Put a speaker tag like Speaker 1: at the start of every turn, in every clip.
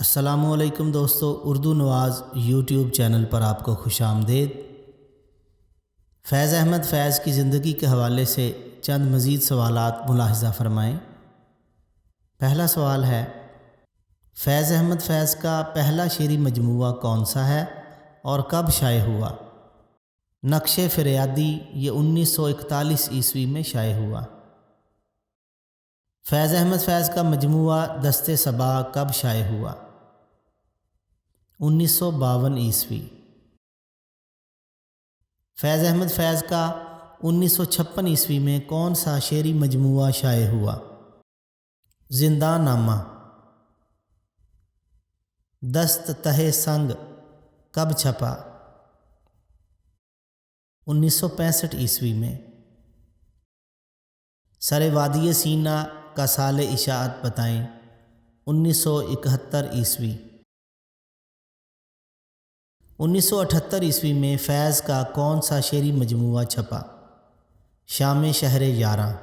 Speaker 1: السلام علیکم دوستو، اردو نواز یوٹیوب چینل پر آپ کو خوش آمدید۔ فیض احمد فیض کی زندگی کے حوالے سے چند مزید سوالات ملاحظہ فرمائیں۔ پہلا سوال ہے، فیض احمد فیض کا پہلا شعری مجموعہ کون سا ہے اور کب شائع ہوا؟ نقش فریادی یہ 1941 عیسوی میں شائع ہوا۔ فیض احمد فیض کا مجموعہ دست صبا کب شائع ہوا؟ 1952 عیسوی۔ فیض احمد فیض کا 1956 عیسوی میں کون سا شعری مجموعہ شائع ہوا؟ زنداں نامہ۔ دست تہ سنگ کب چھپا؟ 1965 عیسوی میں۔ سر وادی سینہ کا سال اشاعت بتائیں۔ 1971 عیسوی۔ 1978 عیسوی میں فیض کا کون سا شعری مجموعہ چھپا؟ شام شہر یاراں۔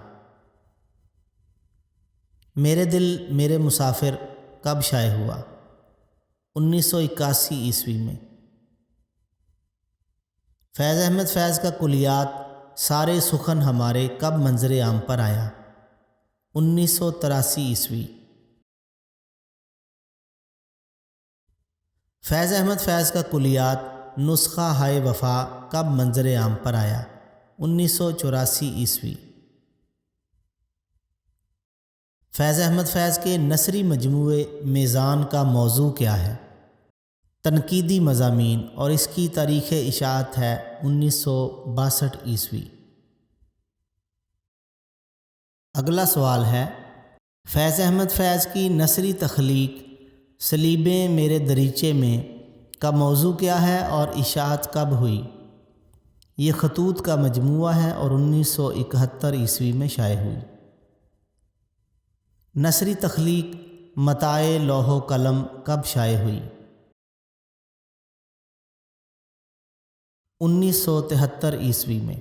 Speaker 1: میرے دل میرے مسافر کب شائع ہوا؟ 1981 عیسوی میں۔ فیض احمد فیض کا کلیات سارے سخن ہمارے کب منظر عام پر آیا؟ 1983 عیسوی۔ فیض احمد فیض کا کلیات نسخہ ہائے وفا کب منظر عام پر آیا؟ 1984 عیسوی۔ فیض احمد فیض کے نثری مجموعے میزان کا موضوع کیا ہے؟ تنقیدی مضامین، اور اس کی تاریخ اشاعت ہے 1962 عیسوی۔ اگلا سوال ہے، فیض احمد فیض کی نثری تخلیق سلیبیں میرے دریچے میں کا موضوع کیا ہے اور اشاعت کب ہوئی؟ یہ خطوط کا مجموعہ ہے اور 1971 عیسوی میں شائع ہوئی۔ نثری تخلیق متاع لوح و قلم کب شائع ہوئی؟ 1973 عیسوی میں۔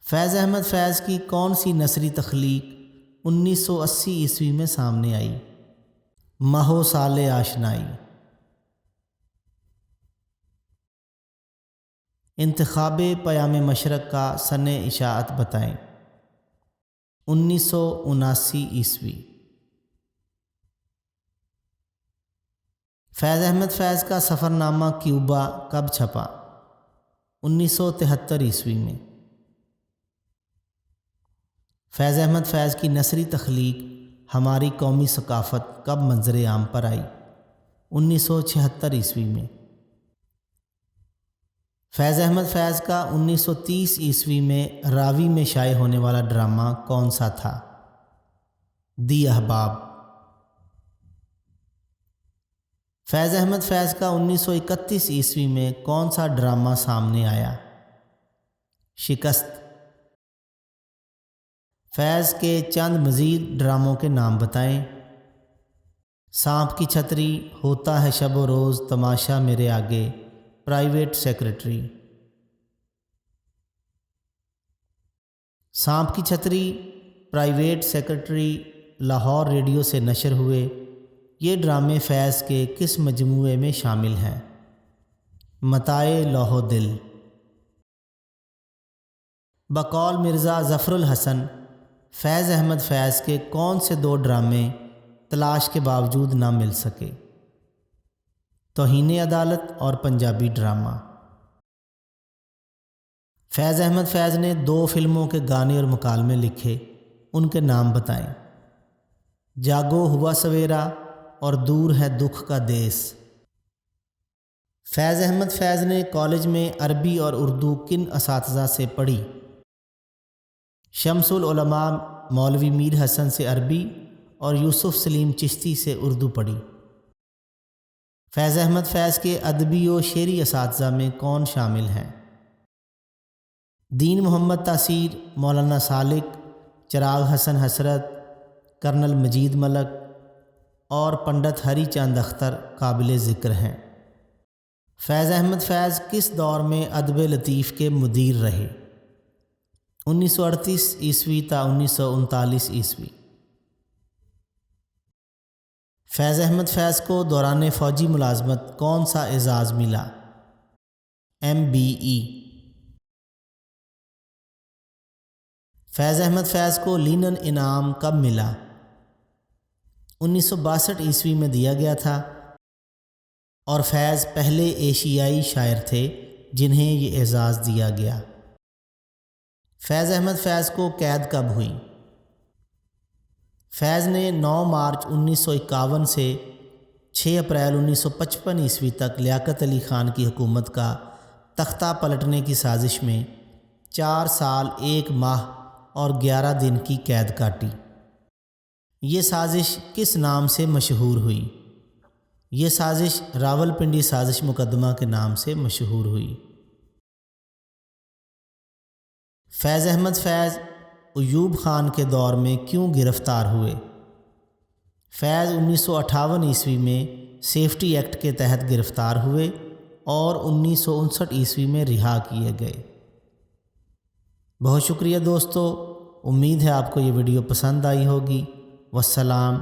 Speaker 1: فیض احمد فیض کی کون سی نثری تخلیق 1980 عیسوی میں سامنے آئی؟ ماہ و سال آشنائی۔ انتخاب پیام مشرق کا سن اشاعت بتائیں۔ 1979 عیسوی۔ فیض احمد فیض کا سفر نامہ کیوبا کب چھپا؟ 1973 عیسوی میں۔ فیض احمد فیض کی نثری تخلیق ہماری قومی ثقافت کب منظر عام پر آئی؟ 1976 عیسوی میں۔ فیض احمد فیض کا 1930 عیسوی میں راوی میں شائع ہونے والا ڈرامہ کون سا تھا؟ دی احباب۔ فیض احمد فیض کا 1931 عیسوی میں کون سا ڈرامہ سامنے آیا؟ شکست۔ فیض کے چند مزید ڈراموں کے نام بتائیں۔ سانپ کی چھتری، ہوتا ہے شب و روز، تماشا میرے آگے، پرائیویٹ سیکرٹری۔ سانپ کی چھتری، پرائیویٹ سیکرٹری لاہور ریڈیو سے نشر ہوئے۔ یہ ڈرامے فیض کے کس مجموعے میں شامل ہیں؟ متاع لوح و دل۔ بقول مرزا ظفر الحسن، فیض احمد فیض کے کون سے دو ڈرامے تلاش کے باوجود نہ مل سکے؟ توہین عدالت اور پنجابی ڈرامہ۔ فیض احمد فیض نے 2 فلموں کے گانے اور مکالمے لکھے، ان کے نام بتائیں۔ جاگو ہوا سویرا اور دور ہے دکھ کا دیس۔ فیض احمد فیض نے کالج میں عربی اور اردو کن اساتذہ سے پڑھی؟ شمس العلماء مولوی میر حسن سے عربی اور یوسف سلیم چشتی سے اردو پڑھی۔ فیض احمد فیض کے ادبی و شعری اساتذہ میں کون شامل ہیں؟ دین محمد تاثیر، مولانا سالک، چراغ حسن حسرت، کرنل مجید ملک اور پنڈت ہری چند اختر قابل ذکر ہیں۔ فیض احمد فیض کس دور میں ادب لطیف کے مدیر رہے؟ 1938 عیسوی تا 1939 عیسوی۔ فیض احمد فیض کو دوران فوجی ملازمت کون سا اعزاز ملا؟ MBE۔ فیض احمد فیض کو لینن انعام کب ملا؟ 1962 عیسوی میں دیا گیا تھا، اور فیض پہلے ایشیائی شاعر تھے جنہیں یہ اعزاز دیا گیا۔ فیض احمد فیض کو قید کب ہوئی؟ فیض نے 9 مارچ 1951 سے 6 اپریل 1955 عیسوی تک لیاقت علی خان کی حکومت کا تختہ پلٹنے کی سازش میں 4 سال 1 ماہ اور 11 دن کی قید کاٹی۔ یہ سازش کس نام سے مشہور ہوئی؟ یہ سازش راولپنڈی سازش مقدمہ کے نام سے مشہور ہوئی۔ فیض احمد فیض ایوب خان کے دور میں کیوں گرفتار ہوئے؟ فیض 1958 عیسوی میں سیفٹی ایکٹ کے تحت گرفتار ہوئے اور 1959 عیسوی میں رہا کیے گئے۔ بہت شکریہ دوستو، امید ہے آپ کو یہ ویڈیو پسند آئی ہوگی۔ والسلام